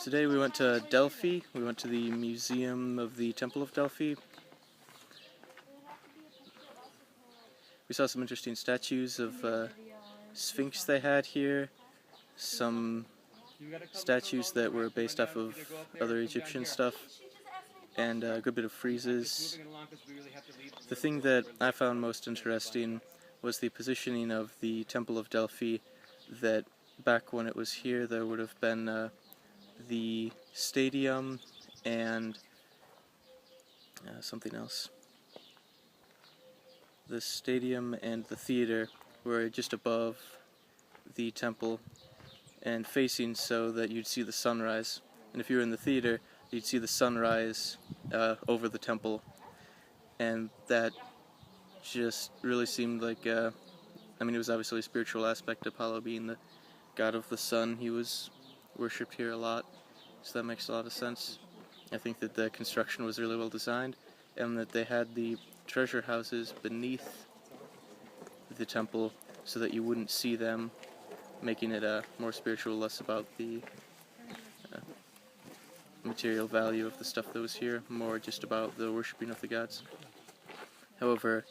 Today we went to Delphi. We went to the Museum of the Temple of Delphi. We saw some interesting statues of Sphinx they had here, some statues that were based off of other Egyptian stuff, and a good bit of friezes. The thing that I found most interesting was the positioning of the Temple of Delphi, that back when it was here there would have been the stadium and something else. The stadium and the theater were just above the temple and facing so that you'd see the sunrise. And if you were in the theater, you'd see the sunrise over the temple. And that just really seemed like, it was obviously a spiritual aspect. Apollo being the god of the sun, he was worshipped here a lot, so that makes a lot of sense. I think that the construction was really well designed, and that they had the treasure houses beneath the temple so that you wouldn't see them, making it more spiritual, less about the material value of the stuff that was here, more just about the worshipping of the gods. However,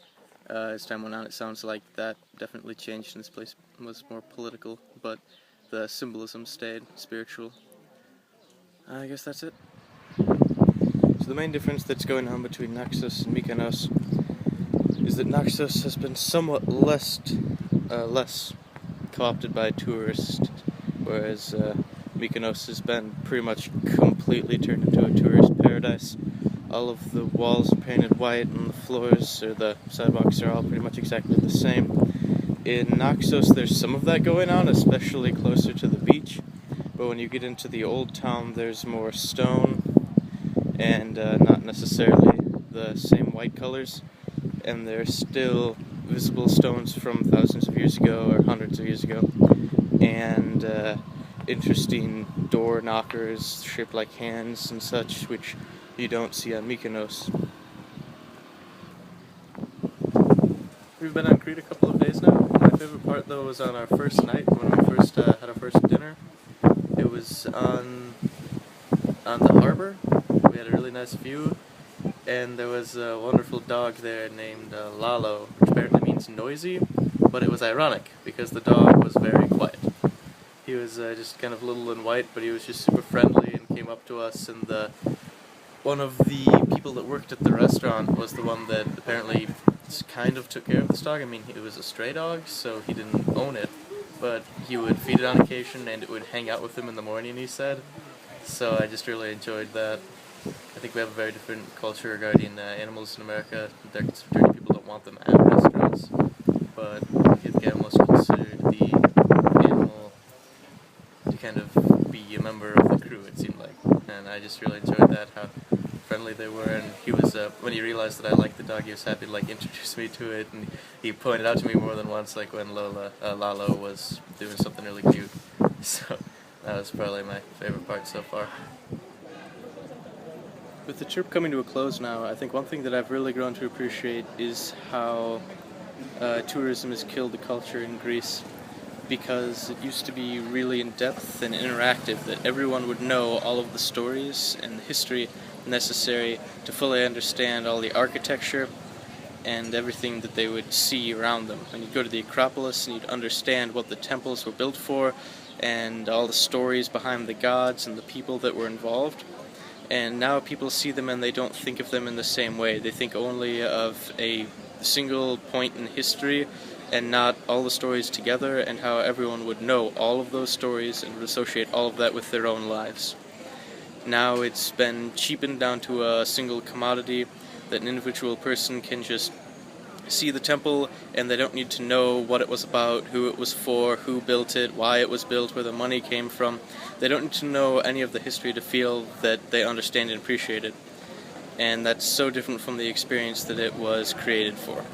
as time went on, it sounds like that definitely changed, and this place was more political, but the symbolism stayed spiritual. I guess that's it. So the main difference that's going on between Naxos and Mykonos is that Naxos has been somewhat less co-opted by tourists, whereas Mykonos has been pretty much completely turned into a tourist paradise. All of the walls are painted white, and the floors or the sidewalks are all pretty much exactly the same. In Naxos there's some of that going on, especially closer to the beach, but when you get into the old town there's more stone, and not necessarily the same white colors, and there's still visible stones from thousands of years ago or hundreds of years ago, and interesting door knockers shaped like hands and such, which you don't see on Mykonos. We've been on Crete a couple of days now. My favorite part though was on our first night, when we first had our first dinner. It was on the harbor. We had a really nice view, and there was a wonderful dog there named Lalo, which apparently means noisy, but it was ironic because the dog was very quiet. He was just kind of little and white, but he was just super friendly and came up to us, and one of the people that worked at the restaurant was the one that apparently kind of took care of this dog. I mean, it was a stray dog, so he didn't own it, but he would feed it on occasion, and it would hang out with him in the morning, he said. So I just really enjoyed that. I think we have a very different culture regarding animals in America. There's dirty people don't want them at restaurants, but the animal is considered the animal to kind of be a member of the crew, it seemed like. And I just really enjoyed that, how friendly they were, and he was, when he realized that I liked the dog, he was happy to introduce me to it, and he pointed out to me more than once, when Lalo was doing something really cute. So that was probably my favorite part so far. With the trip coming to a close now, I think one thing that I've really grown to appreciate is how tourism has killed the culture in Greece, because it used to be really in-depth and interactive, that everyone would know all of the stories and the history necessary to fully understand all the architecture and everything that they would see around them. And you'd go to the Acropolis and you'd understand what the temples were built for, and all the stories behind the gods and the people that were involved. And now people see them and they don't think of them in the same way. They think only of a single point in history and not all the stories together, and how everyone would know all of those stories and would associate all of that with their own lives. Now it's been cheapened down to a single commodity that an individual person can just see the temple, and they don't need to know what it was about, who it was for, who built it, why it was built, where the money came from. They don't need to know any of the history to feel that they understand and appreciate it. And that's so different from the experience that it was created for.